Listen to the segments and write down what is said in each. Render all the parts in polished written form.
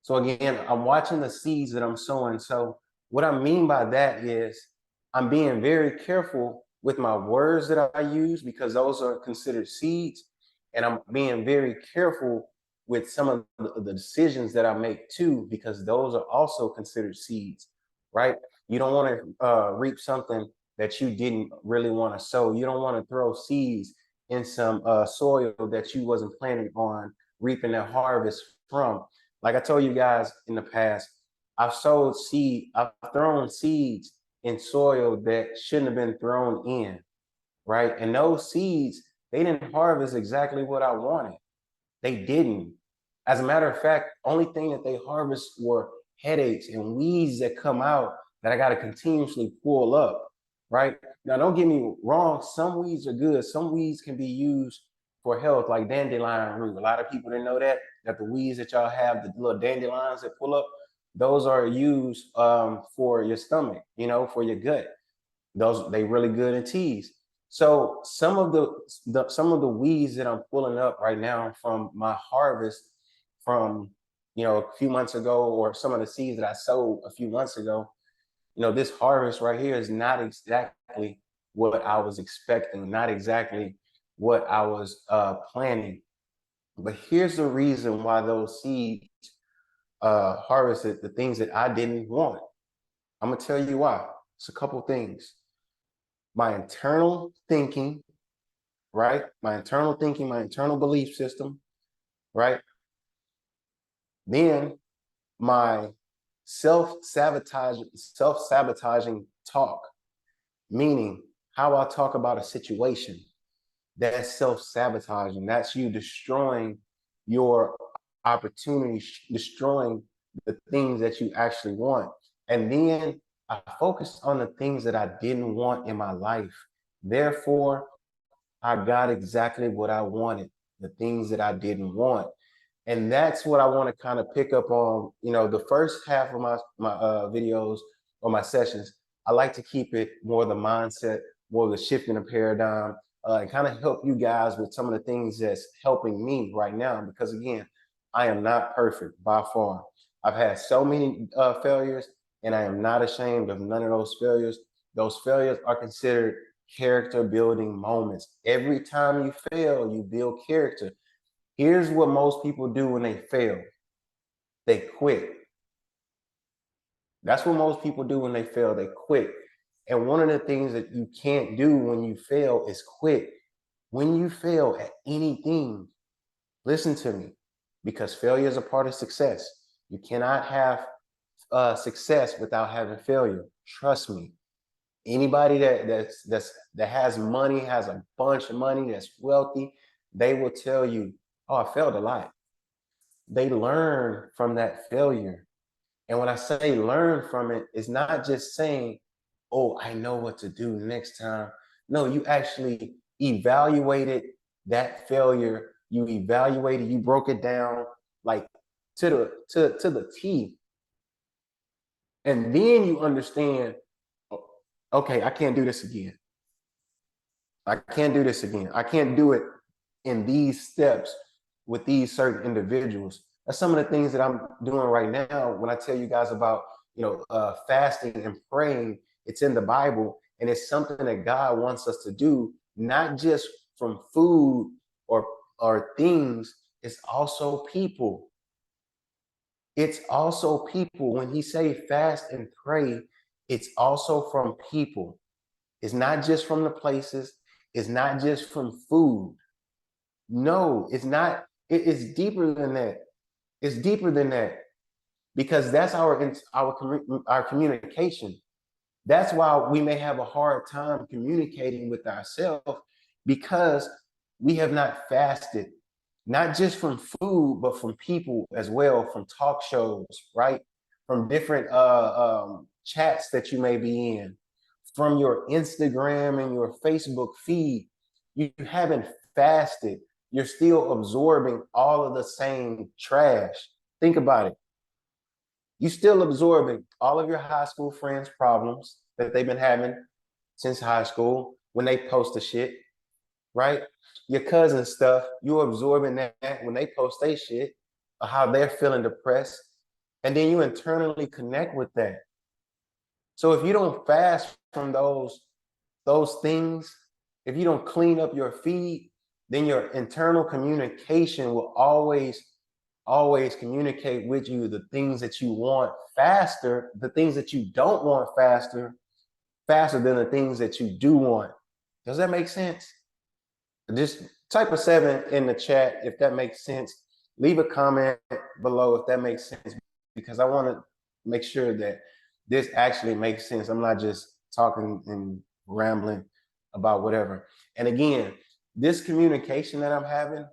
So again, I'm watching the seeds that I'm sowing. So what I mean by that is I'm being very careful with my words that I use because those are considered seeds. And I'm being very careful with some of the decisions that I make too, because those are also considered seeds, right? You don't want to reap something that you didn't really want to sow. You don't want to throw seeds in some soil that you wasn't planning on reaping a harvest from. Like I told you guys in the past, I've thrown seeds in soil that shouldn't have been thrown in, right? And those seeds, they didn't harvest exactly what I wanted. They didn't. As a matter of fact, only thing that they harvest were headaches and weeds that come out that I got to continuously pull up, right? Now, don't get me wrong. Some weeds are good. Some weeds can be used for health, like dandelion root. A lot of people didn't know that the weeds that y'all have, the little dandelions that pull up, those are used for your stomach, for your gut. Those they really good in teas. So some of the weeds that I'm pulling up right now from my harvest from a few months ago, or some of the seeds that I sowed a few months ago, this harvest right here is not exactly what I was expecting, not exactly what I was planning. But here's the reason why those seeds harvested the things that I didn't want. I'm gonna tell you why. It's a couple things. My internal thinking, right? My internal thinking, my internal belief system, right? Then my self-sabotaging talk, meaning how I talk about a situation. That's self-sabotaging. That's you destroying your opportunities, destroying the things that you actually want. And then I focused on the things that I didn't want in my life. Therefore, I got exactly what I wanted, the things that I didn't want. And that's what I want to kind of pick up on. The first half of my videos or my sessions, I like to keep it more the mindset, more the shifting the paradigm, and kind of help you guys with some of the things that's helping me right now. Because again, I am not perfect by far. I've had so many failures, and I am not ashamed of none of those failures. Those failures are considered character building moments. Every time you fail, you build character. Here's what most people do when they fail. They quit. That's what most people do when they fail. They quit. And one of the things that you can't do when you fail is quit. When you fail at anything, listen to me, because failure is a part of success. You cannot have success without having failure. Trust me. Anybody that has money, has a bunch of money, that's wealthy, they will tell you, "Oh, I failed a lot." They learn from that failure. And when I say learn from it, it's not just saying, "Oh, I know what to do next time." No, you actually evaluated that failure. You broke it down like to the T. And then you understand, okay, I can't do this again. I can't do this again. I can't do it in these steps with these certain individuals. That's some of the things that I'm doing right now. When I tell you guys about, fasting and praying, it's in the Bible, and it's something that God wants us to do, not just from food or things. It's also people. It's also people. When He say fast and pray, it's also from people. It's not just from the places. It's not just from food. No, it's not. It's deeper than that. It's deeper than that, because that's our communication. That's why we may have a hard time communicating with ourselves, because we have not fasted, not just from food, but from people as well, from talk shows, right? From different chats that you may be in, from your Instagram and your Facebook feed. You haven't fasted. You're still absorbing all of the same trash. Think about it. You're still absorbing all of your high school friends' problems that they've been having since high school when they post the shit, right? Your cousin stuff, you're absorbing that when they post their shit, or how they're feeling depressed. And then you internally connect with that. So if you don't fast from those things, if you don't clean up your feed, then your internal communication will always communicate with you the things that you want faster, the things that you don't want faster than the things that you do want. Does that make sense? Just type a 7 in the chat if that makes sense. Leave a comment below if that makes sense, because I want to make sure that this actually makes sense. I'm not just talking and rambling about whatever. And again, this communication that I'm having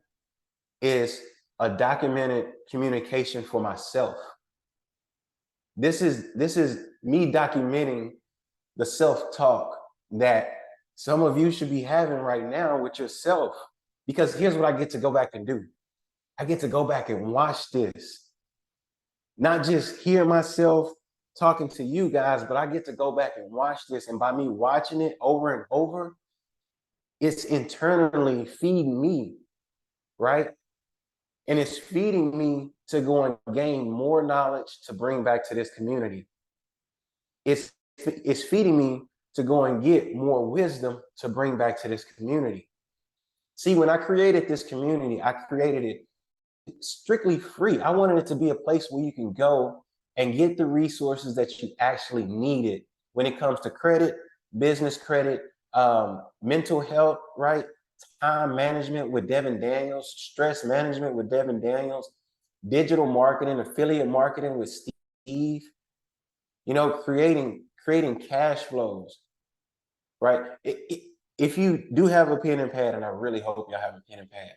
is a documented communication for myself. This is me documenting the self-talk that some of you should be having right now with yourself. Because here's what I get to go back and do. I get to go back and watch this. Not just hear myself talking to you guys, but I get to go back and watch this. And by me watching it over and over, it's internally feeding me, right? And it's feeding me to go and gain more knowledge to bring back to this community. It's feeding me to go and get more wisdom to bring back to this community. See, when I created this community, I created it strictly free. I wanted it to be a place where you can go and get the resources that you actually needed when it comes to credit, business credit, mental health, right? Time management with Devin Daniels, stress management with Devin Daniels, digital marketing, affiliate marketing with Steve, you know, creating cash flows, right? If you do have a pen and pad, and I really hope y'all have a pen and pad,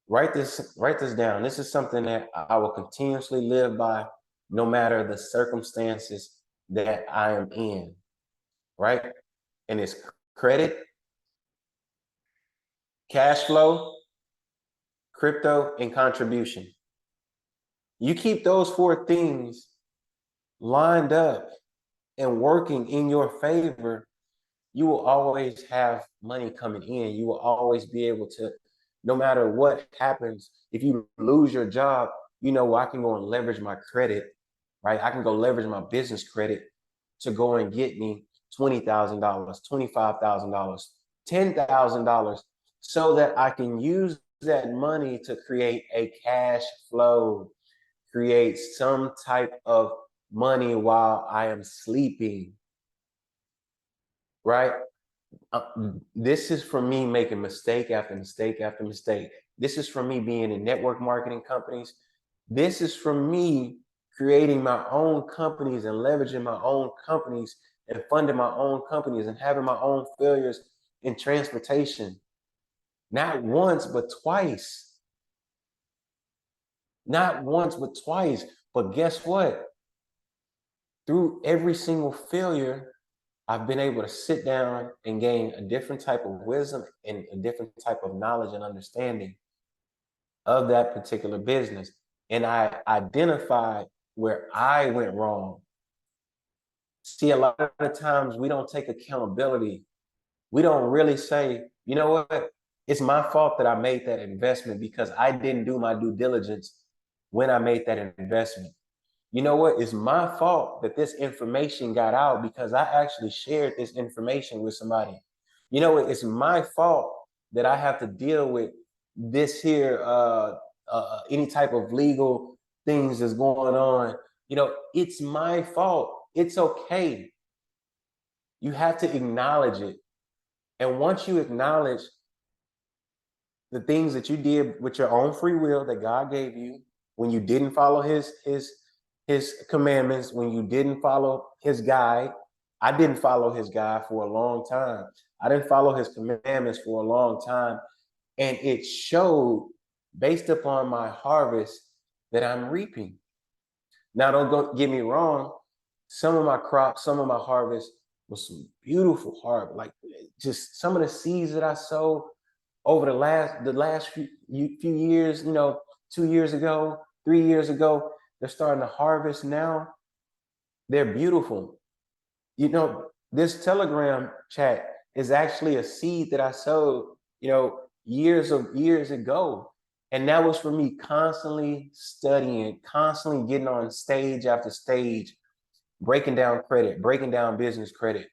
write this down. This is something that I will continuously live by no matter the circumstances that I am in, right? And it's credit, cash flow, crypto, and contribution. You keep those 4 things lined up and working in your favor, you will always have money coming in. You will always be able to, no matter what happens, if you lose your job, you know, I can go and leverage my credit, right? I can go leverage my business credit to go and get me $20,000, $25,000, $10,000, so that I can use that money to create a cash flow, create some type of money while I am sleeping, right? This is from me making mistake after mistake after mistake. This is from me being in network marketing companies. This is from me creating my own companies and leveraging my own companies and funding my own companies and having my own failures in transportation. Not once, but twice. Not once, but twice. But guess what? Through every single failure, I've been able to sit down and gain a different type of wisdom and a different type of knowledge and understanding of that particular business. And I identified where I went wrong. See, a lot of the times we don't take accountability. We don't really say, you know what? It's my fault that I made that investment because I didn't do my due diligence when I made that investment. You know what? It's my fault that this information got out because I actually shared this information with somebody. You know, it's my fault that I have to deal with this here, any type of legal things that's going on. You know, it's my fault. It's okay. You have to acknowledge it. And once you acknowledge the things that you did with your own free will that God gave you, when you didn't follow his commandments, when you didn't follow his guide. I didn't follow his guide for a long time. I didn't follow his commandments for a long time. And it showed based upon my harvest that I'm reaping. Now, don't get me wrong. Some of my crops, some of my harvest was some beautiful harvest. Like just some of the seeds that I sowed over the last few years, you know, 2 years ago, 3 years ago, they're starting to harvest now. They're beautiful. You know, this Telegram chat is actually a seed that I sowed, you know, years ago. And that was for me constantly studying, constantly getting on stage after stage, breaking down credit, breaking down business credit,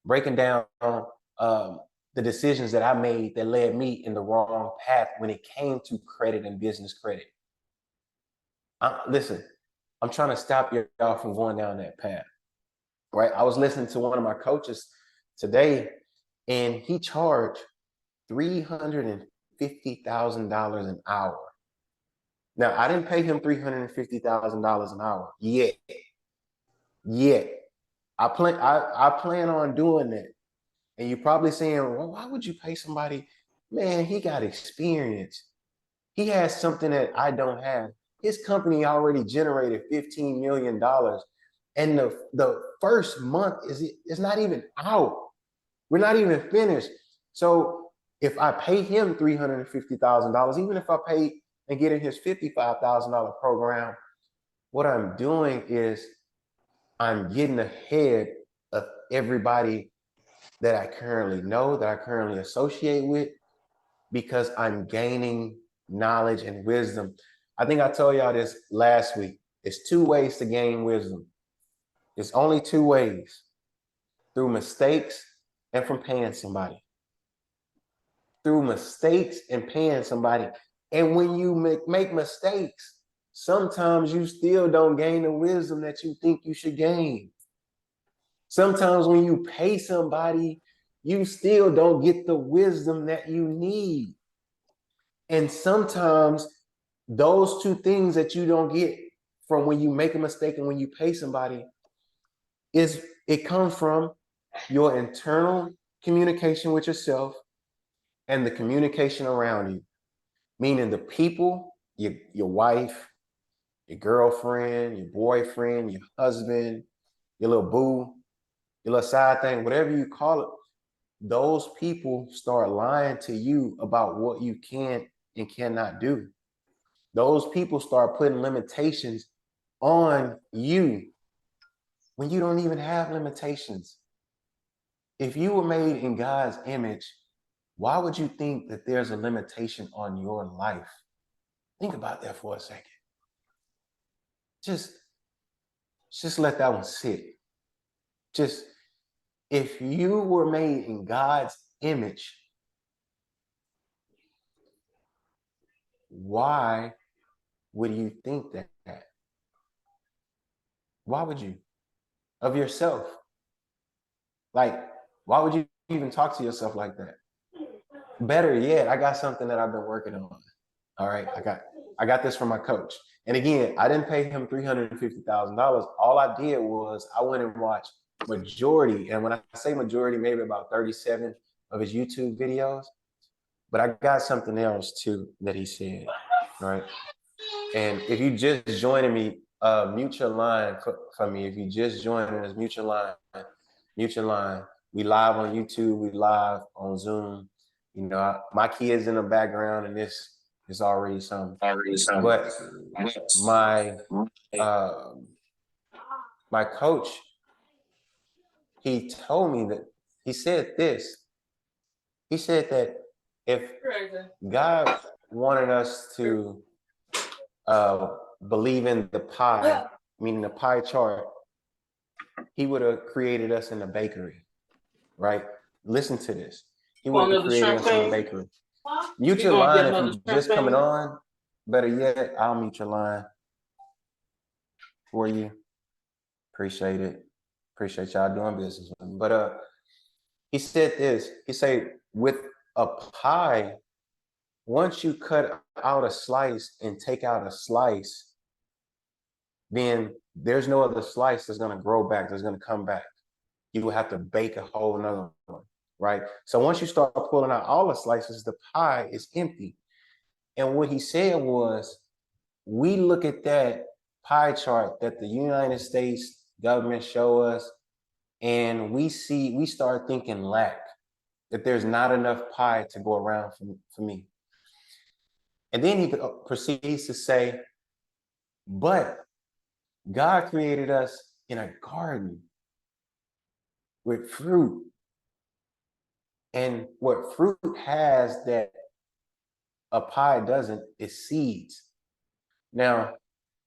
breaking down the decisions that I made that led me in the wrong path when it came to credit and business credit. Listen, I'm trying to stop y'all from going down that path, right? I was listening to one of my coaches today, and he charged $350,000 an hour. Now, I didn't pay him $350,000 an hour yet. I plan on doing that. And you're probably saying, well, why would you pay somebody? Man, he got experience. He has something that I don't have. His company already generated $15 million. And the first month is not even out. We're not even finished. So if I pay him $350,000, even if I pay and get in his $55,000 program, what I'm doing is I'm getting ahead of everybody that I currently know, that I currently associate with, because I'm gaining knowledge and wisdom. I think I told y'all this last week. It's 2 ways to gain wisdom. It's only 2 ways: through mistakes and from paying somebody. Through mistakes and paying somebody. And when you make mistakes, sometimes you still don't gain the wisdom that you think you should gain. Sometimes when you pay somebody, you still don't get the wisdom that you need. And sometimes those 2 things that you don't get from when you make a mistake and when you pay somebody it comes from your internal communication with yourself and the communication around you, meaning the people, your wife, your girlfriend, your boyfriend, your husband, your little boo, your little side thing, whatever you call it. Those people start lying to you about what you can and cannot do. Those people start putting limitations on you when you don't even have limitations. If you were made in God's image, why would you think that there's a limitation on your life? Think about that for a second. Just let that one sit. Just, if you were made in God's image, why would you think that? Why would you? Of yourself? Like, why would you even talk to yourself like that? Better yet, I got something that I've been working on. All right, I got this from my coach. And again, I didn't pay him $350,000. All I did was I went and watched majority, and when I say majority, maybe about 37 of his YouTube videos. But I got something else too that he said, right? And if you just joining me, mute your line for me. If you just joining us, mute your line. Mute your line. We live on YouTube. We live on Zoom. You know, my kids in the background, and this is already something. But my coach, he told me that he said this. He said that if God wanted us to believe in the pie, meaning the pie chart, he would have created us in a bakery, right? Listen to this. He would have created us in a bakery. Mute your line if you're just coming on. Better yet, I'll mute your line for you. Appreciate it. Appreciate y'all doing business with me. But he said this. He said, with a pie, once you cut out a slice and take out a slice, then there's no other slice that's going to grow back, that's going to come back. You will have to bake a whole nother one, right? So once you start pulling out all the slices, the pie is empty. And what he said was, we look at that pie chart that the United States government show us, and we start thinking lack, that there's not enough pie to go around for me. And then he proceeds to say, but God created us in a garden with fruit. And what fruit has that a pie doesn't, is seeds. Now,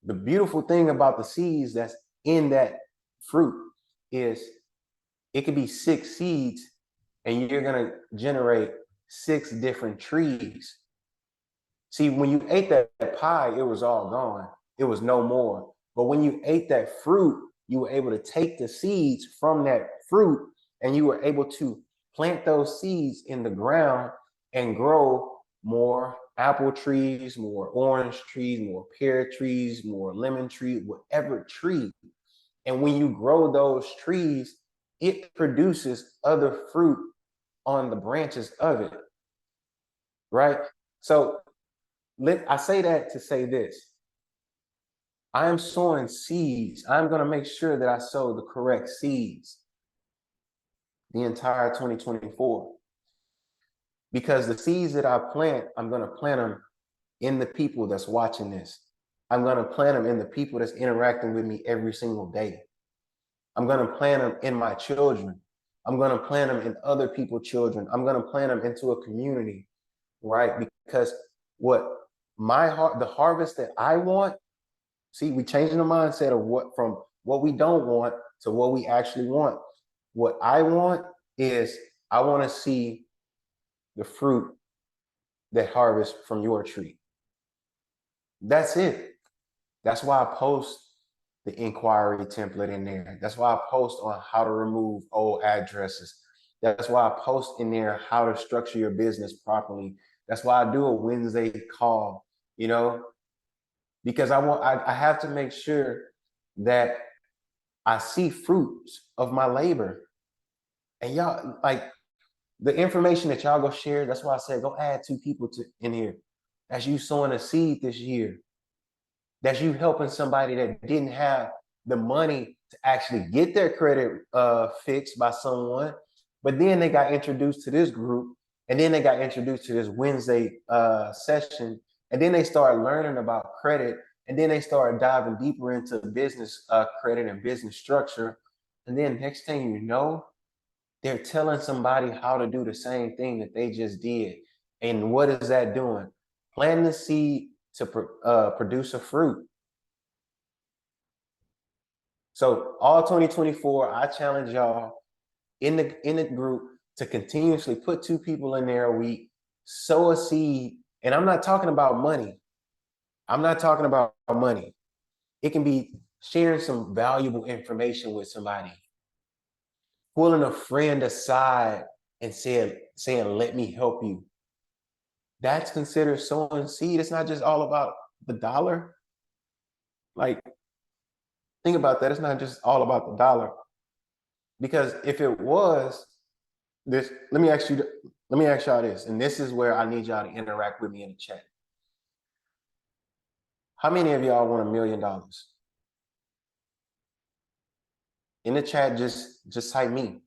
the beautiful thing about the seeds that's in that fruit is it could be 6 seeds and you're going to generate 6 different trees. See, when you ate that pie, it was all gone. It was no more. But when you ate that fruit, you were able to take the seeds from that fruit and you were able to plant those seeds in the ground and grow more apple trees, more orange trees, more pear trees, more lemon trees, whatever tree. And when you grow those trees, it produces other fruit on the branches of it, right? So I say that to say this. I am sowing seeds. I'm going to make sure that I sow the correct seeds the entire 2024. Because the seeds that I plant, I'm going to plant them in the people that's watching this. I'm going to plant them in the people that's interacting with me every single day. I'm going to plant them in my children. I'm going to plant them in other people's children. I'm going to plant them into a community, right? Because what the harvest that I want, see, we changing the mindset of what from what we don't want to what we actually want. What I want is I want to see the fruit that harvest from your tree. That's it. That's why I post the inquiry template in there. That's why I post on how to remove old addresses. That's why I post in there how to structure your business properly. That's why I do a Wednesday call, because I have to make sure that I see fruits of my labor. And y'all, like the information that y'all go share, that's why I said go add 2 people in here. That's you sowing a seed this year. That's you helping somebody that didn't have the money to actually get their credit fixed by someone, but then they got introduced to this group, and then they got introduced to this Wednesday session, and then they started learning about credit, and then they started diving deeper into business credit and business structure, and then next thing you know, they're telling somebody how to do the same thing that they just did. And what is that doing? Planting the seed to produce a fruit. So all 2024, I challenge y'all in the group to continuously put 2 people in there a week, sow a seed. And I'm not talking about money. I'm not talking about money. It can be sharing some valuable information with somebody, pulling a friend aside and saying, let me help you. That's considered sowing seed. It's not just all about the dollar. Like, think about that. It's not just all about the dollar. Because if it was, let me ask y'all this, and this is where I need y'all to interact with me in the chat. How many of y'all want $1 million? In the chat, just type me.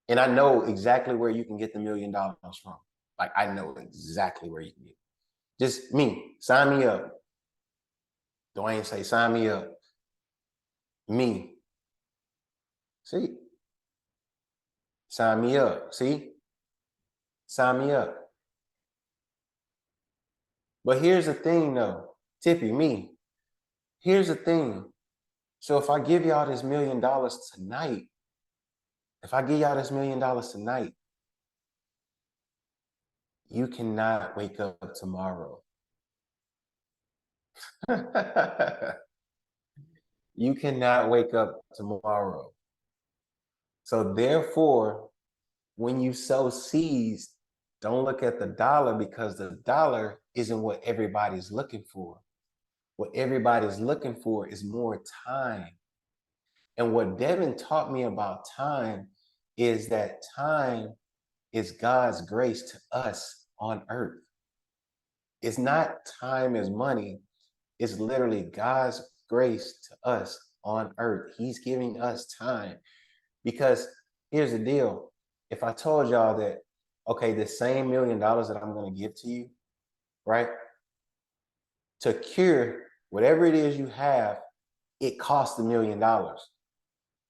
And I know exactly where you can get the $1 million from. Like, I know exactly where you can get it. Just me, sign me up. Dwayne say, sign me up. Me. See? Sign me up. See? Sign me up. But here's the thing though, Tippy, me. Here's the thing. So if I give y'all this $1 million tonight, you cannot wake up tomorrow. You cannot wake up tomorrow. So therefore, when you sow seeds, don't look at the dollar, because the dollar isn't what everybody's looking for. What everybody's looking for is more time. And what Devin taught me about time is that time is God's grace to us on earth. It's not time as money. It's literally God's grace to us on earth. He's giving us time. Because here's the deal. If I told y'all that, okay, the same $1 million that I'm going to give to you, right? To cure whatever it is you have, it costs $1 million.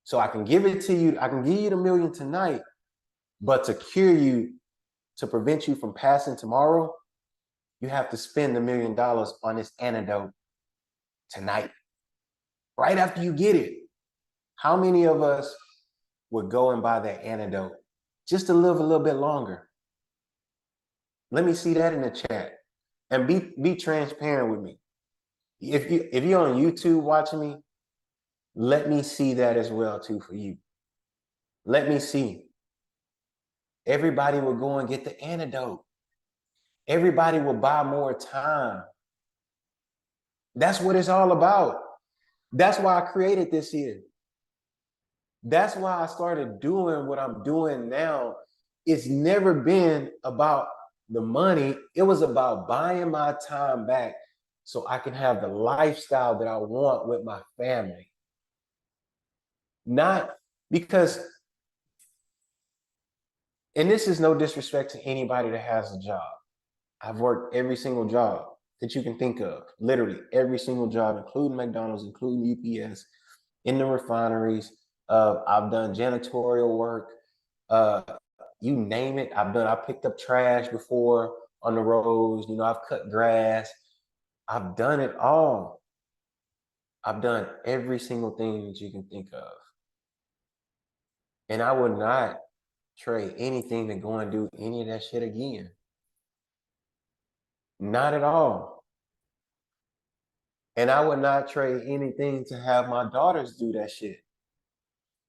So I can give it to you. I can give you the $1 million tonight, but to cure you, to prevent you from passing tomorrow, you have to spend $1 million on this antidote tonight, right after you get it. How many of us would go and buy that antidote just to live a little bit longer? Let me see that in the chat, and be transparent with me. If you're on YouTube watching me, let me see that as well too for you. Let me see. Everybody will go and get the antidote. Everybody will buy more time. That's what it's all about. That's why I created this here. That's why I started doing what I'm doing now. It's never been about the money. It was about buying my time back so I can have the lifestyle that I want with my family. Not because, and this is no disrespect to anybody that has a job. I've worked every single job that you can think of, literally every single job, including McDonald's, including UPS, in the refineries. I've done janitorial work. You name it, I picked up trash before on the roads. I've cut grass. I've done it all. I've done every single thing that you can think of. And I would not trade anything to go and do any of that shit again. Not at all. And I would not trade anything to have my daughters do that shit.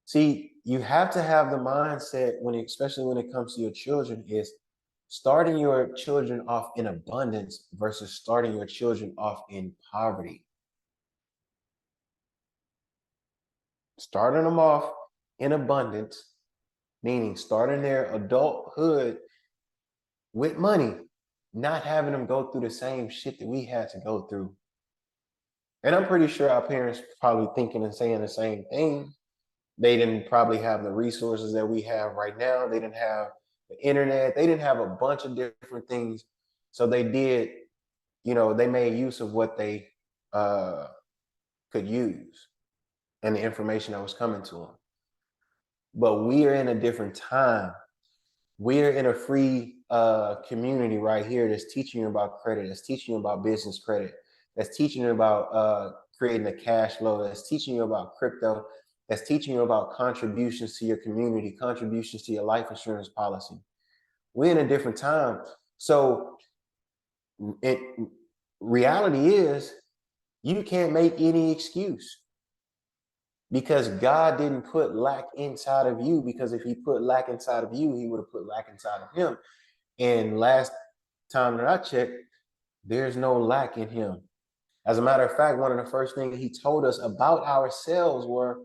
See, you have to have the mindset especially when it comes to your children, is starting your children off in abundance versus starting your children off in poverty. Starting them off in abundance, meaning starting their adulthood with money, not having them go through the same shit that we had to go through. And I'm pretty sure our parents probably thinking and saying the same thing. They didn't probably have the resources that we have right now. They didn't have the internet. They didn't have a bunch of different things. So they did, they made use of what they could use and the information that was coming to them. But we are in a different time. We're in a free community right here that's teaching you about credit, that's teaching you about business credit, that's teaching you about creating a cash flow, that's teaching you about crypto, that's teaching you about contributions to your community, contributions to your life insurance policy. We're in a different time. So reality is, you can't make any excuse, because God didn't put lack inside of you, because if he put lack inside of you, he would have put lack inside of him. And last time that I checked, there's no lack in him. As a matter of fact, one of the first things he told us about ourselves were,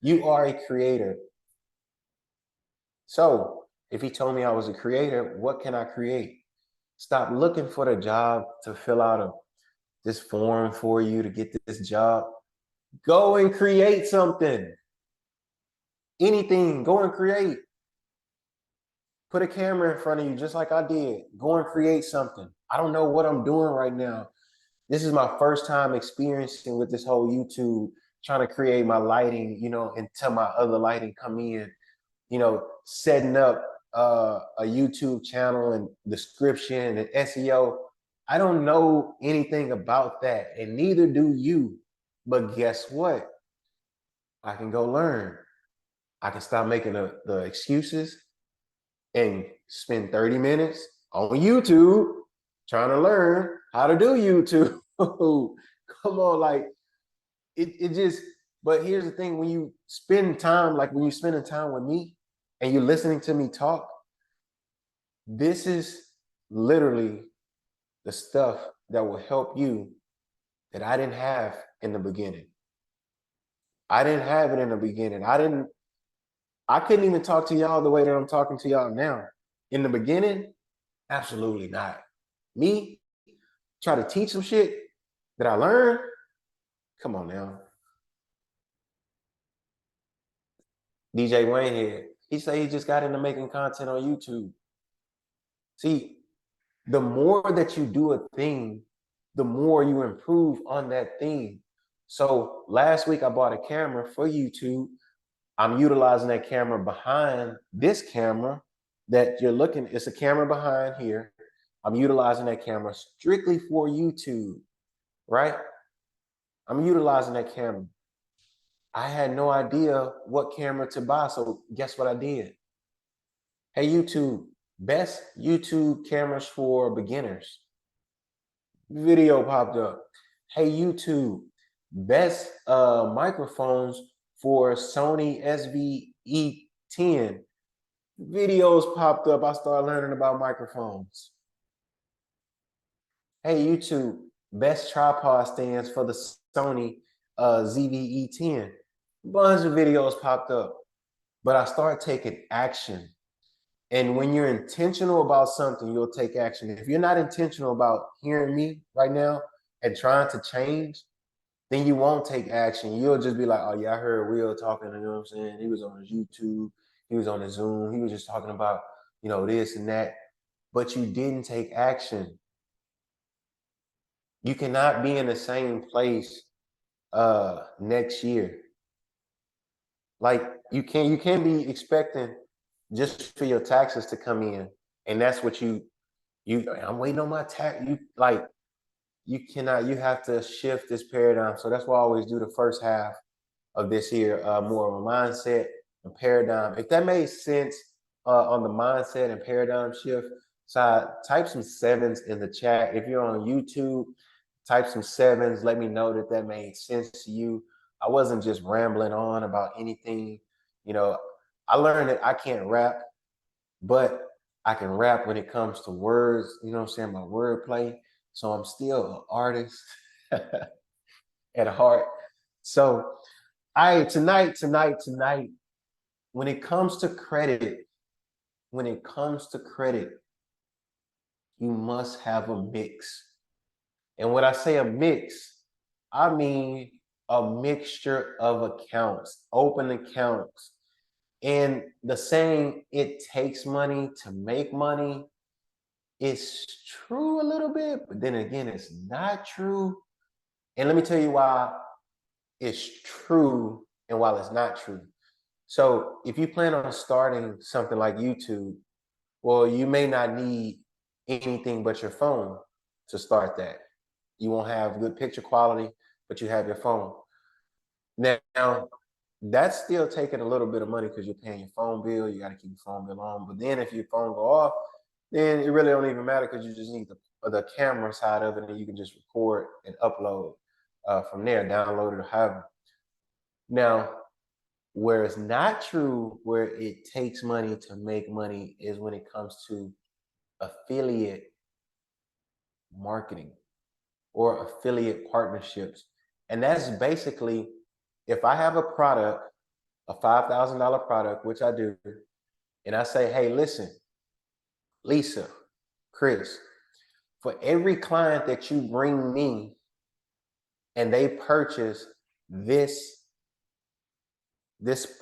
you are a creator. So if he told me I was a creator, what can I create? Stop looking for the job to fill out this form for you to get this job. Go and create something. Anything, go and create. Put a camera in front of you just like I did. Go and create something. I don't know what I'm doing right now. This is my first time experiencing with this whole YouTube, trying to create my lighting, until my other lighting come in, setting up a YouTube channel and description and SEO. I don't know anything about that, and neither do you. But guess what? I can go learn. I can stop making the excuses and spend 30 minutes on YouTube trying to learn how to do YouTube. Come on, like it just, but here's the thing, when you spend time, like when you're spending time with me and you're listening to me talk, this is literally the stuff that will help you that I didn't have in the beginning. I didn't have it in the beginning. I couldn't even talk to y'all the way that I'm talking to y'all now. In the beginning, absolutely not. Me, try to teach some shit that I learned. Come on now. DJ Wayne here, he said he just got into making content on YouTube. See, the more that you do a thing, the more you improve on that thing. So last week I bought a camera for YouTube. I'm utilizing that camera behind this camera that you're looking, it's a camera behind here. I'm utilizing that camera strictly for YouTube, right? I'm utilizing that camera. I had no idea what camera to buy. So guess what I did? Hey, YouTube, best YouTube cameras for beginners. Video popped up. Hey, YouTube, best microphones for Sony SVE10. Videos popped up. I started learning about microphones. Hey, YouTube, best tripod stands for the Sony ZVE10. Bunch of videos popped up, but I started taking action. And when you're intentional about something, you'll take action. If you're not intentional about hearing me right now and trying to change, then you won't take action. You'll just be like, oh yeah, I heard Will talking, you know what I'm saying? He was on his YouTube, he was on his Zoom, he was just talking about, this and that, but you didn't take action. You cannot be in the same place next year. Like you can't be expecting just for your taxes to come in, and that's what I'm waiting on my tax. You cannot. You have to shift this paradigm. So that's why I always do the first half of this year more of a mindset and paradigm. If that made sense on the mindset and paradigm shift side, type some sevens in the chat. If you're on YouTube, type some sevens. Let me know that made sense to you. I wasn't just rambling on about anything. I learned that I can't rap, but I can rap when it comes to words, you know what I'm saying, my wordplay. So I'm still an artist at heart. So tonight, when it comes to credit, you must have a mix. And when I say a mix, I mean a mixture of accounts, open accounts. And the saying, it takes money to make money, is true a little bit, but then again, it's not true. And let me tell you why it's true and why it's not true. So if you plan on starting something like YouTube, well, you may not need anything but your phone to start that. You won't have good picture quality, but you have your phone. Now, that's still taking a little bit of money because you're paying your phone bill. You got to keep your phone bill on. But then if your phone go off, then it really don't even matter because you just need the camera side of it, and you can just record and upload from there, download it or however. Now, where it's not true, where it takes money to make money, is when it comes to affiliate marketing or affiliate partnerships. And that's basically, if I have a product, a $5,000 product, which I do, and I say, hey, listen, Lisa, Chris, for every client that you bring me and they purchase this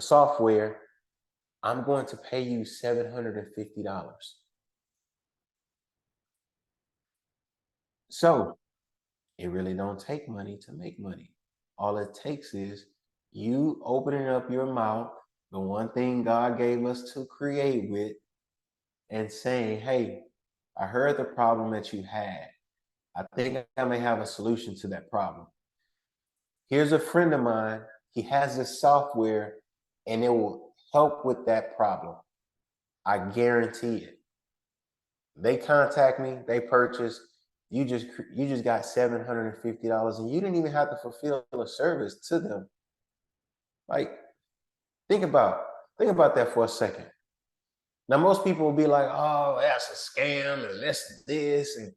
software, I'm going to pay you $750. So it really don't take money to make money. All it takes is you opening up your mouth, the one thing God gave us to create with, and saying, hey, I heard the problem that you had. I think I may have a solution to that problem. Here's a friend of mine. He has this software and it will help with that problem. I guarantee it. They contact me, they purchase, you just got $750 and you didn't even have to fulfill a service to them. Like, think about that for a second. Now, most people will be like, oh, that's a scam and that's this, and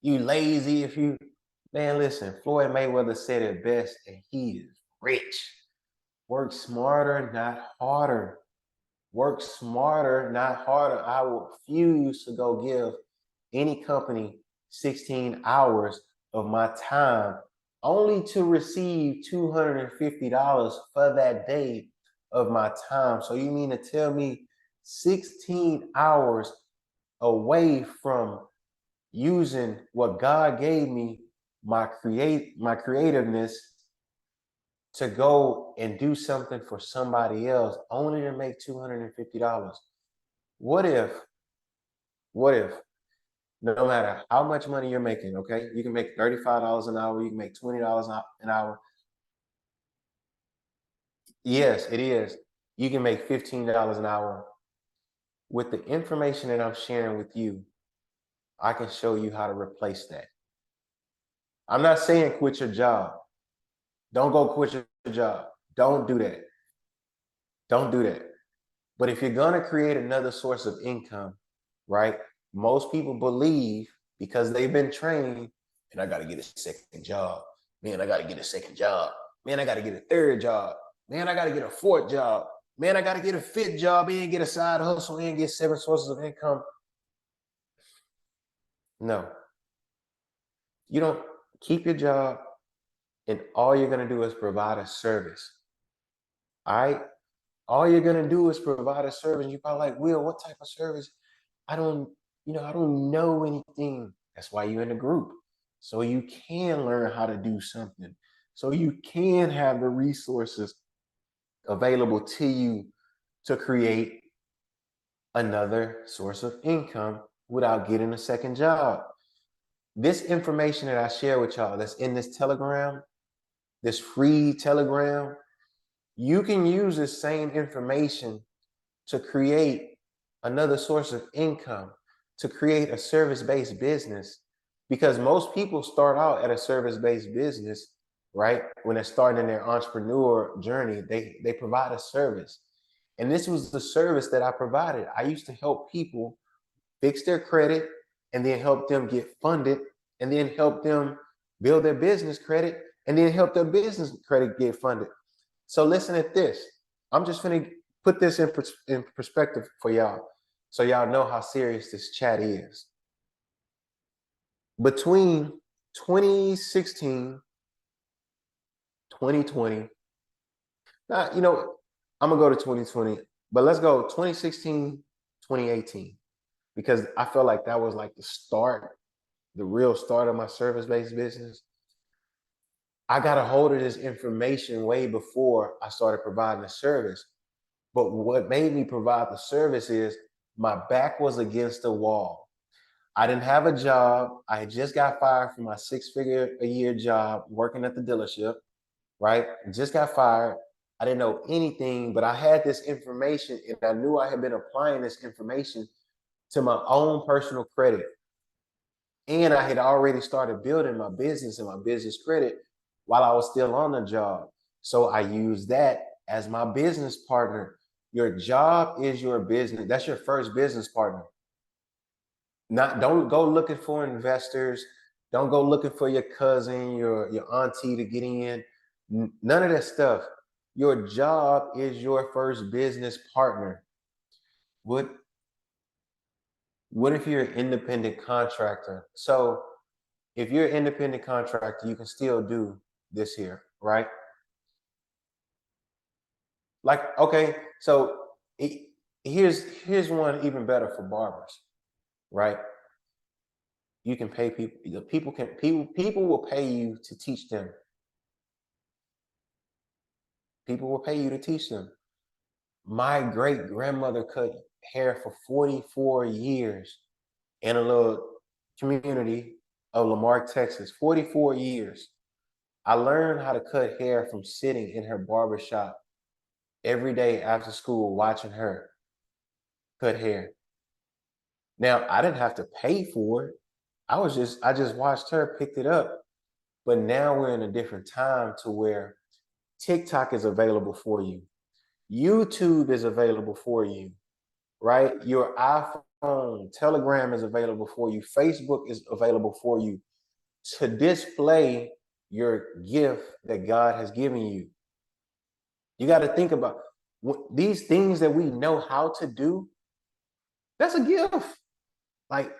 you lazy if you, man, listen, Floyd Mayweather said it best, and he is rich. Work smarter, not harder. Work smarter, not harder. I refuse to go give any company 16 hours of my time only to receive $250 for that day of my time. So you mean to tell me 16 hours away from using what God gave me, my creativeness, to go and do something for somebody else only to make $250? What if What if no matter how much money you're making, okay, you can make $35 an hour, you can make $20 an hour. Yes, it is. You can make $15 an hour. With the information that I'm sharing with you, I can show you how to replace that. I'm not saying quit your job. Don't go quit your job. Don't do that. Don't do that. But if you're going to create another source of income, right? Most people believe because they've been trained, and I got to get a second job. Man, I got to get a second job. Man, I got to get a third job. Man, I got to get a fourth job. Man, I got to get a fifth job and get a side hustle and get 7 sources of income. No, you don't. Keep your job, and all you're going to do is provide a service. All right? All you're going to do is provide a service. You're probably like, Will, what type of service? I don't, I don't know anything. That's why you're in a group. So you can learn how to do something. So you can have the resources available to you to create another source of income without getting a second job. This information that I share with y'all that's in this Telegram, this free Telegram, you can use this same information to create another source of income, to create a service-based business. Because most people start out at a service-based business, right? When they're starting in their entrepreneur journey, they provide a service. And this was the service that I provided. I used to help people fix their credit and then help them get funded and then help them build their business credit and then help their business credit get funded. So listen at this. I'm just going to put this in perspective for y'all so y'all know how serious this chat is. Between 2016, 2020, now, I'm going to go to 2020, but let's go 2016, 2018, because I felt like that was like the real start of my service-based business. I got a hold of this information way before I started providing the service. But what made me provide the service is my back was against the wall. I didn't have a job. I had just got fired from my 6-figure-a-year job working at the dealership, right? Just got fired. I didn't know anything, but I had this information and I knew I had been applying this information to my own personal credit. And I had already started building my business and my business credit while I was still on the job. So I used that as my business partner. Your job is your business. That's your first business partner. Don't go looking for investors. Don't go looking for your cousin, your auntie to get in. None of that stuff. Your job is your first business partner. What if you're an independent contractor? So if you're an independent contractor, you can still do this here, right? Like, okay, so here's one even better for barbers, right? You can pay people. People will pay you to teach them. People will pay you to teach them. My great grandmother cut hair for 44 years in a little community of Lamarck, Texas. 44 years. I learned how to cut hair from sitting in her barber shop every day after school watching her cut hair. Now, I didn't have to pay for it. I just watched her, picked it up. But now we're in a different time to where TikTok is available for you. YouTube is available for you, right? Your iPhone, Telegram is available for you. Facebook is available for you to display your gift that God has given you. You got to think about these things that we know how to do. That's a gift. Like,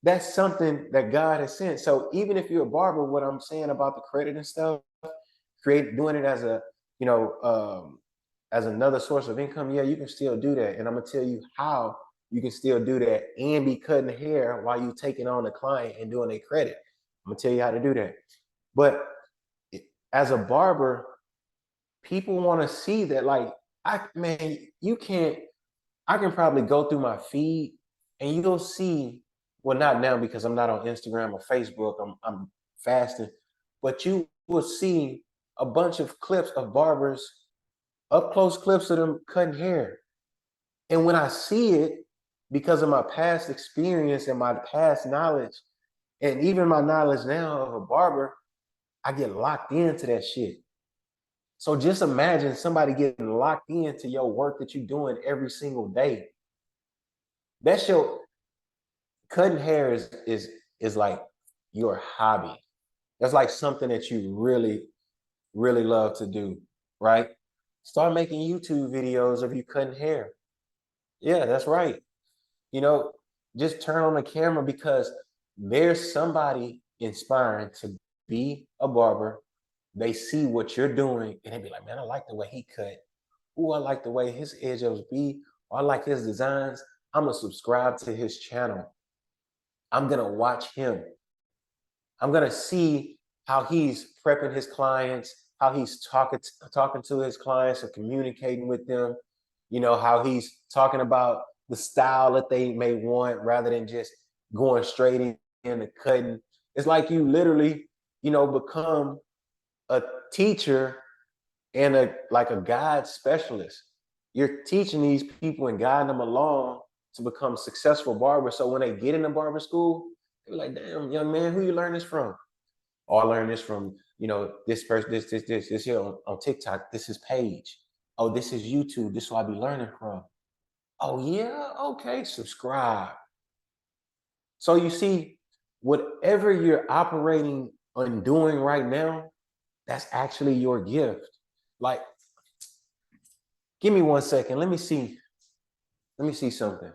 that's something that God has sent. So even if you're a barber, what I'm saying about the credit and stuff, doing it as a, as another source of income, yeah, you can still do that. And I'm gonna tell you how you can still do that and be cutting hair while you taking on a client and doing a credit. I'm gonna tell you how to do that. But as a barber, people want to see that, like, I can probably go through my feed And you'll see, well, not now because I'm not on Instagram or Facebook, I'm fasting, but you will see a bunch of clips of barbers, up close clips of them cutting hair. And when I see it, because of my past experience and my past knowledge, and even my knowledge now of a barber, I get locked into that shit. So just imagine somebody getting locked into your work that you're doing every single day. That's your cutting hair is like your hobby. That's like something that you really love to do, right? Start making YouTube videos of you cutting hair. Yeah, that's right. You know, just turn on the camera because there's somebody inspiring to be a barber. They see what you're doing and they be like, man, I like the way he cut. Ooh, I like the way his edges be. Or I like his designs. I'm gonna subscribe to his channel. I'm gonna watch him. I'm gonna see how he's prepping his clients, how he's talking to his clients and communicating with them. You know how he's talking about the style that they may want rather than just going straight in and cutting. It's like you literally, become a teacher and a guide specialist. You're teaching these people and guiding them along to become successful barbers. So when they get into barber school, they're like, damn, young man, who you learn this from? Oh, I learned this from, this person, this here on TikTok. This is Page. Oh, this is YouTube. This is what I be learning from. Oh, yeah? Okay, subscribe. So you see, whatever you're operating and doing right now, that's actually your gift. Like, give me 1 second. Let me see. Let me see something.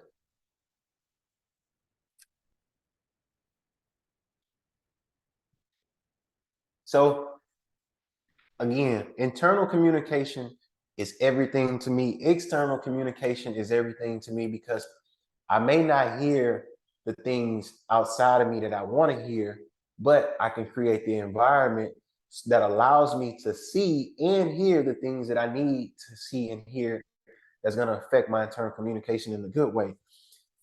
So again, internal communication is everything to me. External communication is everything to me because I may not hear the things outside of me that I want to hear, but I can create the environment that allows me to see and hear the things that I need to see and hear that's going to affect my internal communication in a good way.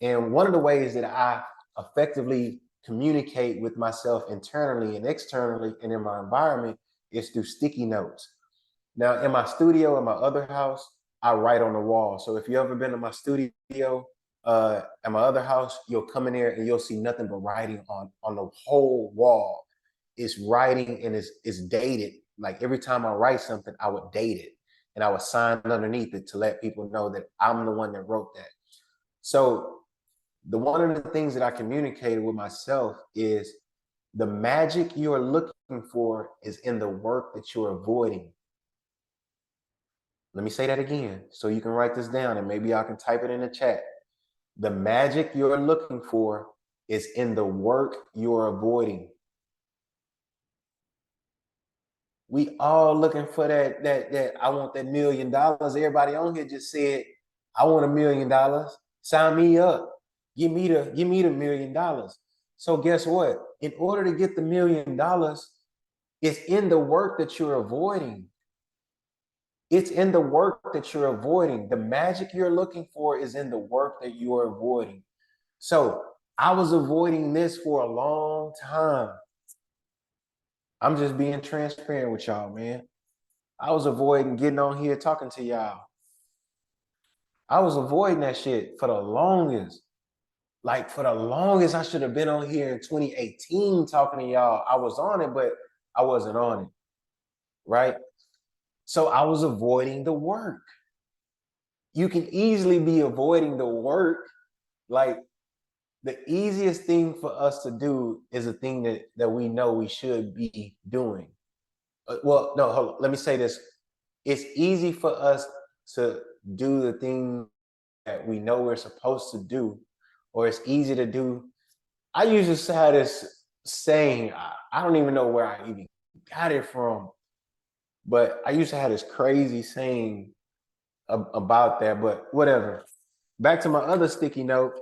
And one of the ways that I effectively communicate with myself internally and externally and in my environment is through sticky notes. Now, in my studio, in my other house, I write on the wall. So if you ever been to my studio, at my other house, you'll come in there and you'll see nothing but writing on the whole wall. It's writing and it's dated. Like every time I write something, I would date it and I would sign underneath it to let people know that I'm the one that wrote that. So the one of the things that I communicated with myself is the magic you're looking for is in the work that you're avoiding. Let me say that again so you can write this down and maybe I can type it in the chat. The magic you're looking for is in the work you're avoiding. We all looking for that I want that $1,000,000. Everybody on here just said, I want $1,000,000. Sign me up. Give me the $1,000,000. So guess what? In order to get the $1,000,000, it's in the work that you're avoiding. It's in the work that you're avoiding. The magic you're looking for is in the work that you're avoiding. So I was avoiding this for a long time. I'm just being transparent with y'all, man. I was avoiding getting on here talking to y'all. I was avoiding that shit for the longest. Like for the longest, I should have been on here in 2018 talking to y'all. I was on it, but I wasn't on it. Right? So I was avoiding the work. You can easily be avoiding the work. Like the easiest thing for us to do is a thing that we know we should be doing. Well, no, hold on. Let me say this. It's easy for us to do the thing that we know we're supposed to do, or it's easy to do. I usually have this saying, I don't even know where I even got it from, but I used to have this crazy saying about that, but whatever. Back to my other sticky note,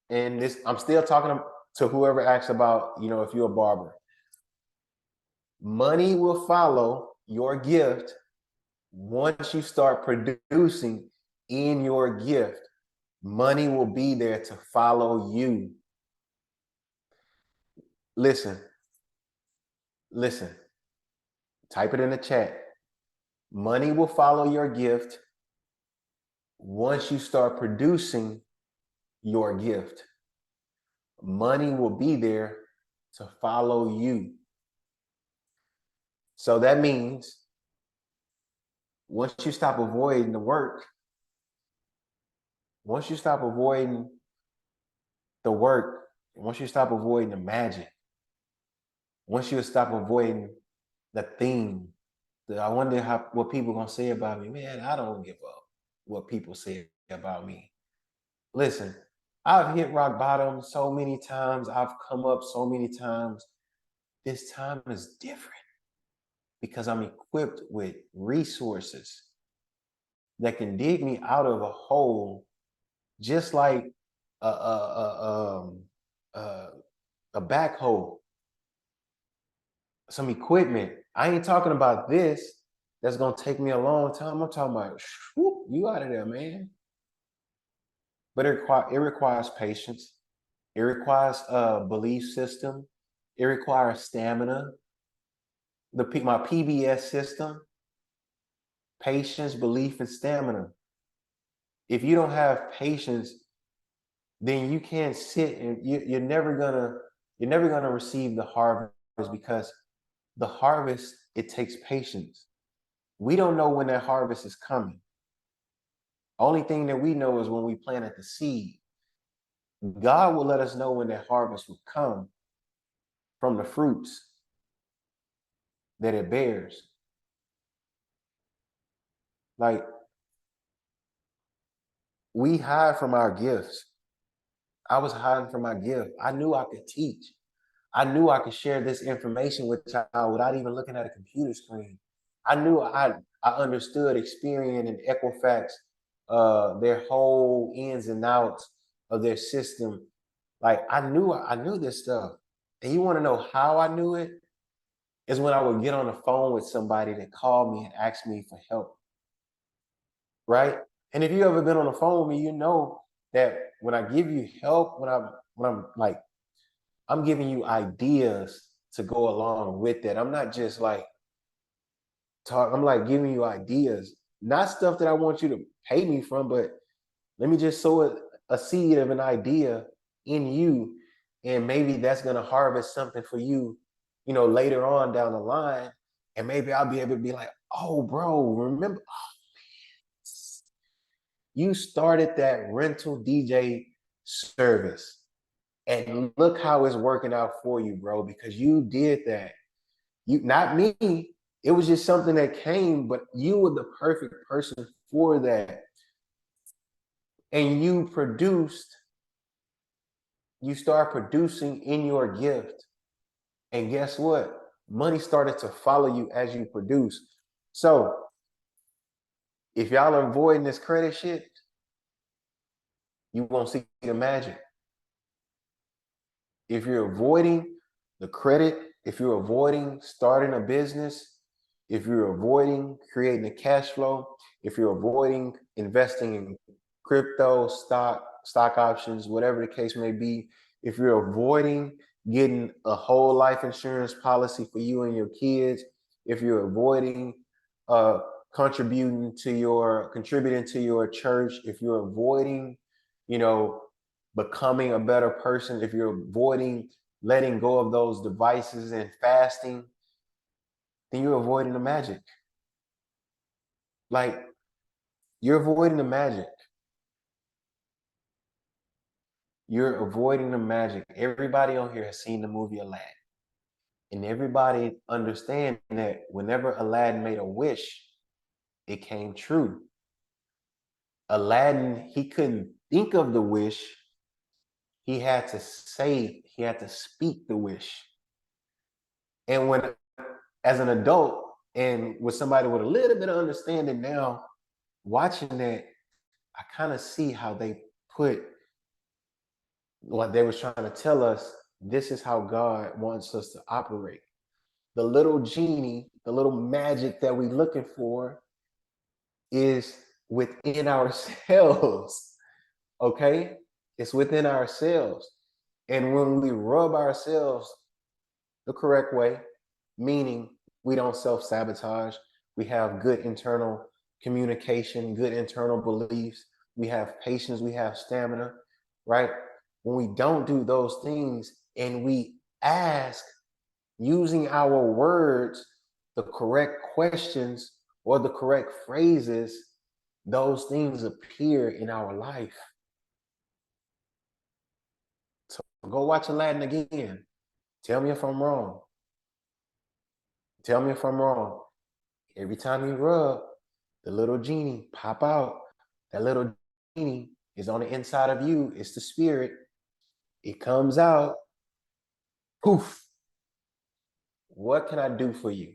and this, I'm still talking to whoever asks about, if you're a barber. Money will follow your gift once you start producing in your gift. Money will be there to follow you. Listen, listen, type it in the chat. Money will follow your gift once you start producing your gift. Money will be there to follow you. So that means once you stop avoiding the work, once you stop avoiding the work, once you stop avoiding the magic, once you stop avoiding the thing, I wonder what people gonna say about me. Man, I don't give up what people say about me. Listen, I've hit rock bottom so many times. I've come up so many times. This time is different because I'm equipped with resources that can dig me out of a hole, just like a a backhoe, some equipment. I ain't talking about this. That's gonna take me a long time. I'm talking about, whoop, you out of there, man. But it requires patience. It requires a belief system. It requires stamina. My PBS system: patience, belief, and stamina. If you don't have patience, then you can't sit and you're never gonna receive the harvest, because the harvest, it takes patience. We don't know when that harvest is coming. Only thing that we know is when we planted the seed. God will let us know when that harvest will come from the fruits that it bears. Like, we hide from our gifts. I was hiding from my gift. I knew I could teach. I knew I could share this information with y'all without even looking at a computer screen. I knew I understood Experian and Equifax, their whole ins and outs of their system. Like, I knew this stuff. And you want to know how I knew it? Is when I would get on the phone with somebody that called me and asked me for help. Right? And if you ever been on the phone with me, you know that when I give you help, when I'm like, I'm giving you ideas to go along with that. I'm not just like I'm like giving you ideas, not stuff that I want you to pay me from, but let me just sow a seed of an idea in you. And maybe that's gonna harvest something for you, later on down the line. And maybe I'll be able to be like, oh bro, remember, you started that rental DJ service. And look how it's working out for you, bro, because you did that. You, not me. It was just something that came, but you were the perfect person for that. And you start producing in your gift. And guess what? Money started to follow you as you produce. So if y'all are avoiding this credit shit, you won't see the magic. If you're avoiding the credit, if you're avoiding starting a business, if you're avoiding creating a cash flow, if you're avoiding investing in crypto, stock options, whatever the case may be, if you're avoiding getting a whole life insurance policy for you and your kids, if you're avoiding contributing to your church, if you're avoiding, becoming a better person, if you're avoiding letting go of those devices and fasting, then you're avoiding the magic. Like, you're avoiding the magic. You're avoiding the magic. Everybody on here has seen the movie Aladdin. And everybody understands that whenever Aladdin made a wish, it came true. Aladdin, he couldn't think of the wish. He had to speak the wish. And when, as an adult, and with somebody with a little bit of understanding now, watching that, I kind of see how they put what they were trying to tell us. This is how God wants us to operate. The little genie, the little magic that we're looking for is within ourselves. Okay? It's within ourselves. And when we rub ourselves the correct way, meaning we don't self sabotage, we have good internal communication, good internal beliefs, we have patience, we have stamina, right? When we don't do those things and we ask using our words the correct questions or the correct phrases, those things appear in our life. So go watch Aladdin again. Tell me if I'm wrong. Tell me if I'm wrong. Every time you rub, the little genie pop out. That little genie is on the inside of you. It's the spirit. It comes out. Poof. What can I do for you?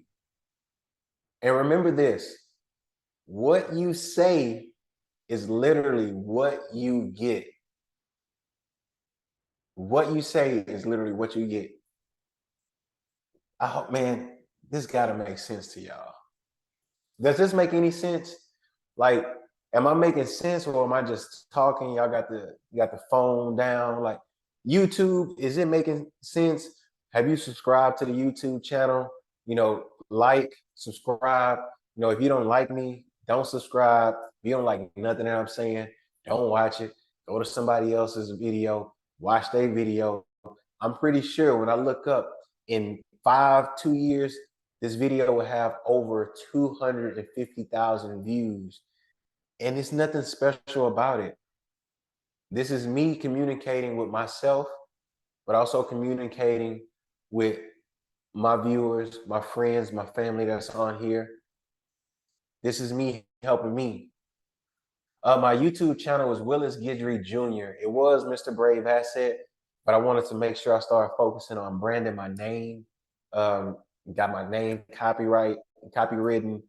And remember this, what you say is literally what you get. What you say is literally what you get. I hope, man, this got to make sense to y'all. Does this make any sense? Like, am I making sense or am I just talking? Y'all got the phone down. Like, YouTube, is it making sense? Have you subscribed to the YouTube channel? Like, subscribe. If you don't like me, don't subscribe. If you don't like nothing that I'm saying, don't watch it. Go to somebody else's video, watch their video. I'm pretty sure when I look up in 2 years, this video will have over 250,000 views. And it's nothing special about it. This is me communicating with myself, but also communicating with my viewers, my friends, my family that's on here. This is me helping me. My YouTube channel is Willis Guidry Jr. It was Mr. Brave Asset, but I wanted to make sure I started focusing on branding my name. Got my name copywritten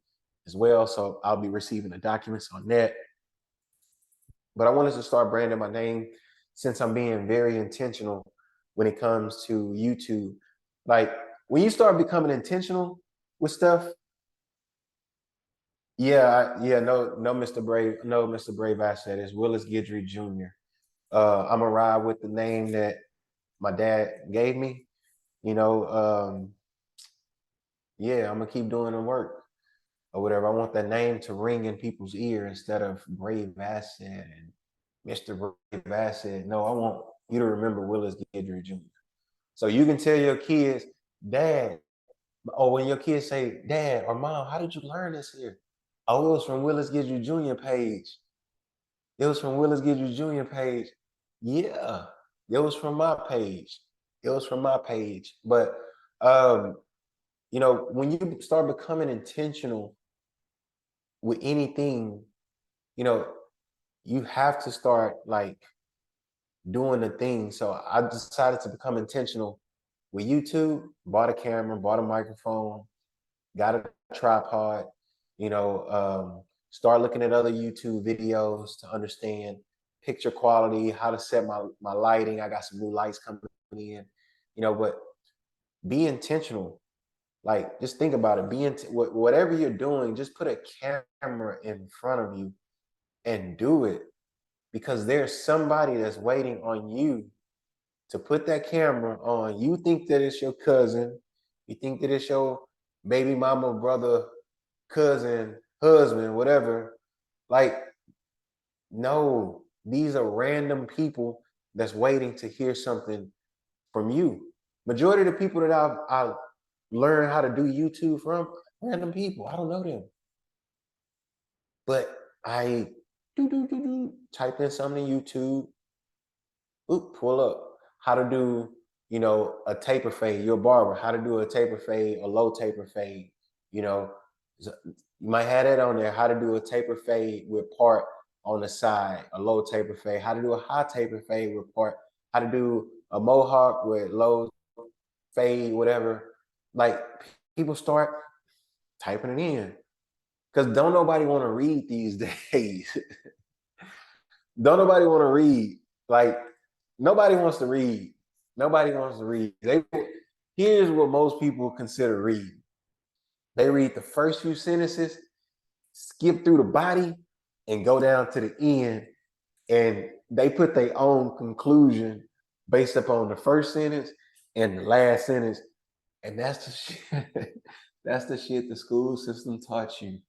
as well, so I'll be receiving the documents on that. But I wanted to start branding my name since I'm being very intentional when it comes to YouTube. Like, when you start becoming intentional with stuff, no, Mr. Brave Asset is Willis Guidry Jr. I'm gonna ride with the name that my dad gave me. I'm gonna keep doing the work or whatever. I want that name to ring in people's ear instead of Brave Asset and Mr. Brave Asset. No, I want you to remember Willis Guidry Jr. So you can tell your kids, Dad, or when your kids say, Dad or Mom, how did you learn this here? Oh, it was from Willis Guidry Jr. page. It was from Willis Guidry Jr. page. Yeah, it was from my page. It was from my page. But when you start becoming intentional with anything, you have to start like doing the thing. So I decided to become intentional with YouTube, bought a camera, bought a microphone, got a tripod, start looking at other YouTube videos to understand picture quality, how to set my lighting. I got some new lights coming in, but be intentional. Like, just think about it. Whatever you're doing, just put a camera in front of you and do it, because there's somebody that's waiting on you to put that camera on. You think that it's your cousin, you think that it's your baby mama, brother, cousin, husband, whatever. Like, no, these are random people that's waiting to hear something from you. Majority of the people that I've learned how to do YouTube from, random people. I don't know them. But I type in something in YouTube, pull up how to do, a taper fade. You're a barber, how to do a taper fade, a low taper fade. You might have that on there, how to do a taper fade with part on the side, a low taper fade, how to do a high taper fade with part, how to do a mohawk with low fade, whatever. Like, people start typing it in because don't nobody want to read these days. Don't nobody want to read. Like, nobody wants to read. Nobody wants to read. Here's what most people consider reading. They read the first few sentences, skip through the body, and go down to the end and they put their own conclusion based upon the first sentence and the last sentence, and that's the shit. That's the shit the school system taught you.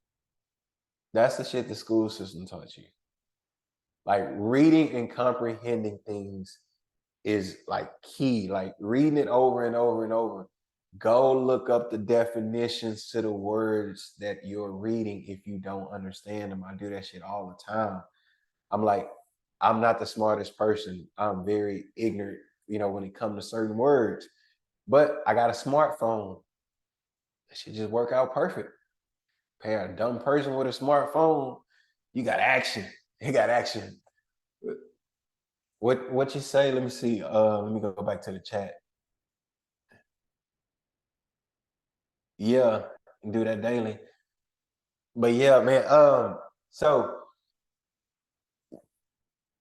That's the shit the school system taught you. Like reading and comprehending things is like key. Like reading it over and over and over. Go look up the definitions to the words that you're reading if you don't understand them. I do that shit all the time. I'm like, I'm not the smartest person. I'm very ignorant, when it comes to certain words. But I got a smartphone. That should just work out perfect. Pair a dumb person with a smartphone, you got action. You got action. What you say? Let me see. Let me go back to the chat. Yeah, do that daily. But yeah, man. So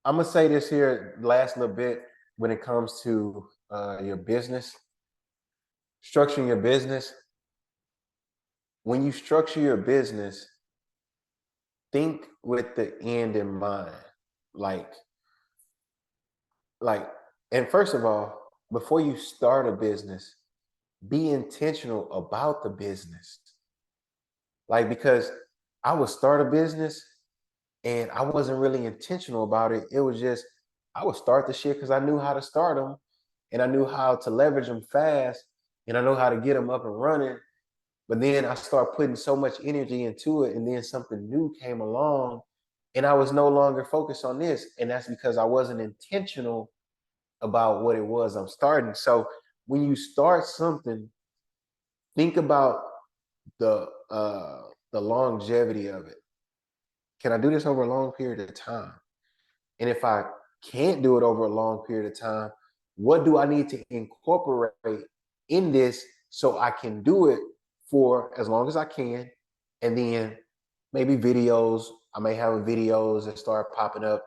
I'm gonna say this here last little bit when it comes to your business, structuring your business. When you structure your business, think with the end in mind. Like, like, and first of all, before you start a business, be intentional about the business. Like, because I would start a business and I wasn't really intentional about it. It was just, I would start the shit because I knew how to start them and I knew how to leverage them fast and I know how to get them up and running. But then I started putting so much energy into it, and then something new came along, and I was no longer focused on this. And that's because I wasn't intentional about what it was I'm starting. So when you start something, think about the longevity of it. Can I do this over a long period of time? And if I can't do it over a long period of time, what do I need to incorporate in this so I can do it for as long as I can? And then maybe videos. I may have videos that start popping up.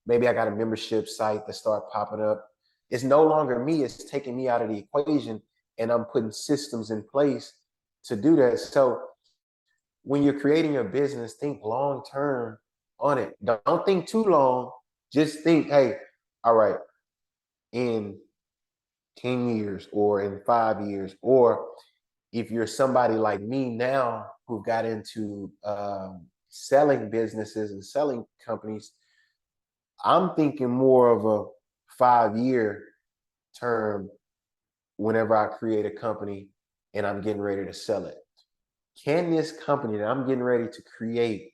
Maybe I got a membership site that start popping up. It's no longer me, it's taking me out of the equation, and I'm putting systems in place to do that. So when you're creating your business, think long term on it. Don't think too long. Just think, hey, all right, in 10 years or in 5 years, or if you're somebody like me now who got into selling businesses and selling companies, I'm thinking more of a 5 year term whenever I create a company and I'm getting ready to sell it. Can this company that I'm getting ready to create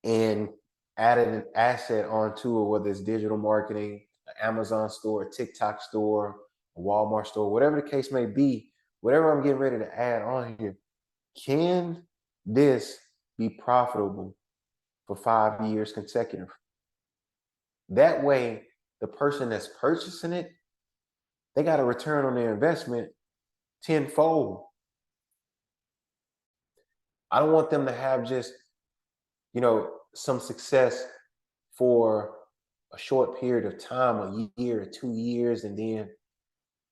and added an asset onto it, whether it's digital marketing, an Amazon store, a TikTok store, a Walmart store, whatever the case may be, whatever I'm getting ready to add on here, can this be profitable for 5 years consecutive? That way, the person that's purchasing it, they got a return on their investment tenfold. I don't want them to have just, some success for a short period of time, a year or 2 years, and then,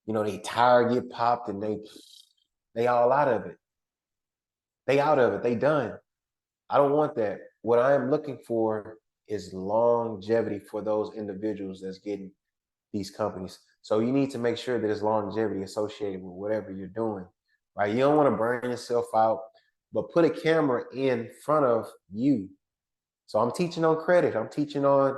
they tire get popped and they all out of it. They out of it. They done. I don't want that. What I am looking for is longevity for those individuals that's getting these companies. So you need to make sure that there's longevity associated with whatever you're doing, right? You don't want to burn yourself out, but put a camera in front of you. So I'm teaching on credit. I'm teaching on,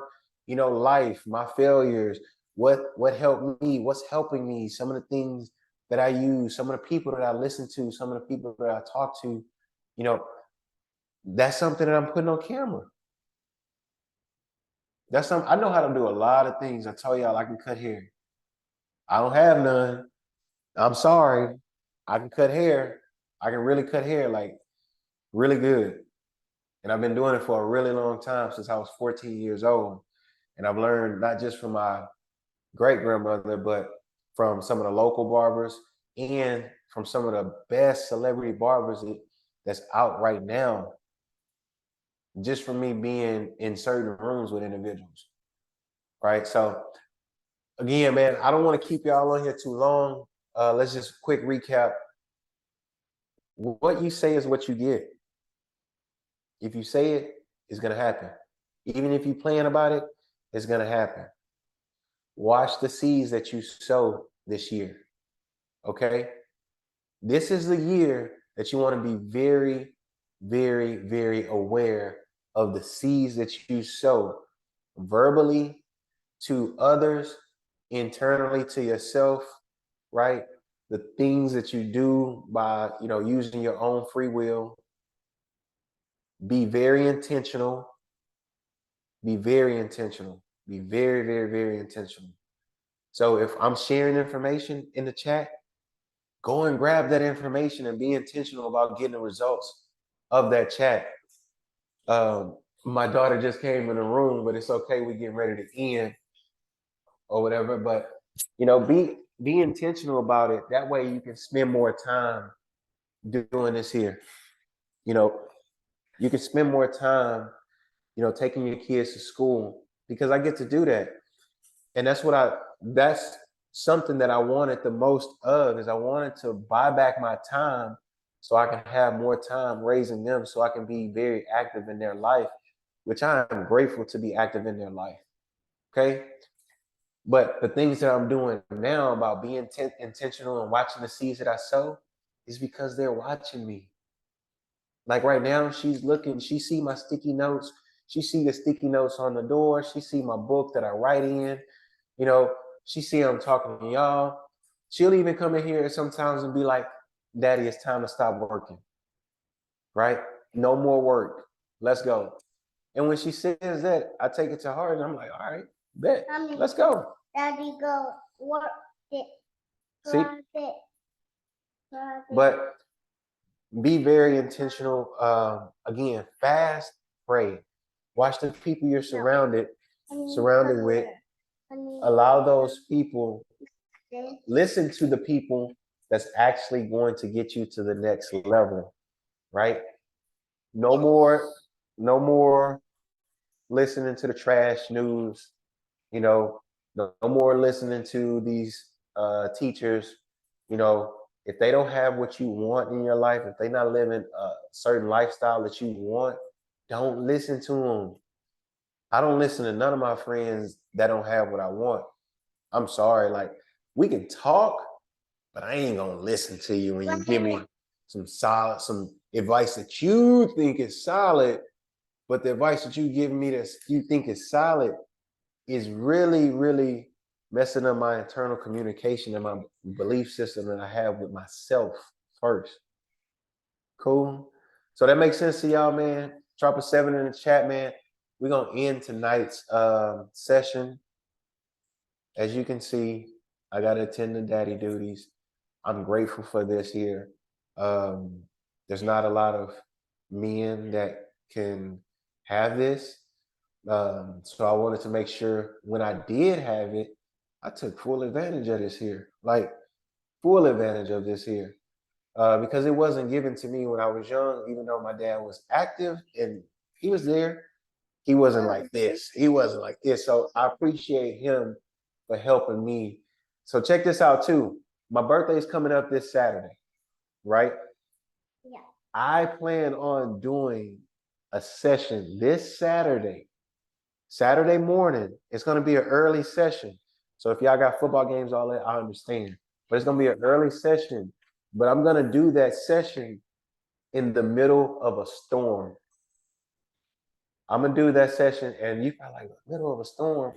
life, my failures, what helped me, what's helping me, some of the things that I use, some of the people that I listen to, some of the people that I talk to, you know, that's something that I'm putting on camera. That's something I know how to do a lot of things. I tell y'all I can cut hair. I don't have none. I'm sorry. I can cut hair. I can really cut hair, like really good. And I've been doing it for a really long time, since I was 14 years old. And I've learned not just from my great grandmother, but from some of the local barbers and from some of the best celebrity barbers that's out right now, just from me being in certain rooms with individuals. Right. So again, man, I don't want to keep y'all on here too long. Let's just quick recap. What you say is what you get. If you say it, it's gonna happen. Even if you plan about it, it's going to happen. Watch the seeds that you sow this year. Okay? This is the year that you want to be very, very, very aware of the seeds that you sow verbally to others, internally to yourself, right? The things that you do by, using your own free will. Be very intentional. Be very intentional. Be very, very, very intentional. So if I'm sharing information in the chat, go and grab that information and be intentional about getting the results of that chat. My daughter just came in the room, but it's okay. We're getting ready to end or whatever. But be intentional about it. That way you can spend more time doing this here. You can spend more time, taking your kids to school, because I get to do that. And that's something that I wanted the most of, is I wanted to buy back my time so I can have more time raising them, so I can be very active in their life, which I am grateful to be active in their life. Okay. But the things that I'm doing now about being intentional and watching the seeds that I sow is because they're watching me. Like right now, she's looking, she see my sticky notes. She see the sticky notes on the door. She see my book that I write in. She see I'm talking to y'all. She'll even come in here sometimes and be like, Daddy, it's time to stop working. Right? No more work. Let's go. And when she says that, I take it to heart and I'm like, all right, bet. Let's go. Daddy, go work it. See? But be very intentional. Again, fast, pray. Watch the people you're surrounded with. Allow those people, listen to the people that's actually going to get you to the next level, right? No more listening to the trash news, no more listening to these teachers. If they don't have what you want in your life, if they're not living a certain lifestyle that you want, don't listen to them. I don't listen to none of my friends that don't have what I want. I'm sorry, like, we can talk, but I ain't gonna listen to you when you give me some advice that you think is solid, but the advice that you give me that you think is solid is really, really messing up my internal communication and my belief system that I have with myself first. Cool. So that makes sense to y'all, man. Drop a 7 in the chat, man. We're gonna end tonight's session. As you can see, I gotta attend to daddy duties. I'm grateful for this here. There's not a lot of men that can have this. So I wanted to make sure when I did have it, I took full advantage of this here, like full advantage of this here, because it wasn't given to me when I was young, even though my dad was active and he was there. He wasn't like this. He wasn't like this. So I appreciate him for helping me. So check this out too. My birthday is coming up this Saturday, right? Yeah. I plan on doing a session this Saturday morning. It's going to be an early session. So if y'all got football games, all that, I understand. But it's going to be an early session. But I'm going to do that session in the middle of a storm. I'm going to do that session, and you probably like, middle of a storm.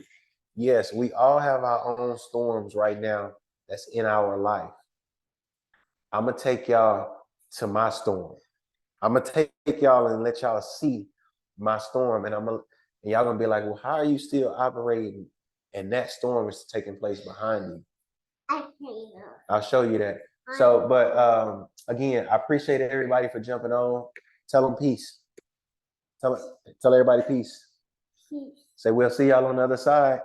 Yes, we all have our own storms right now that's in our life. I'm going to take y'all to my storm. I'm going to take y'all and let y'all see my storm. And y'all going to be like, well, how are you still operating? And that storm is taking place behind you. I'll show you that. So, but again, I appreciate everybody for jumping on. Tell them peace. Tell everybody peace. Say, we'll see y'all on the other side.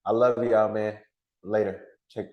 I love y'all, man. Later. Check.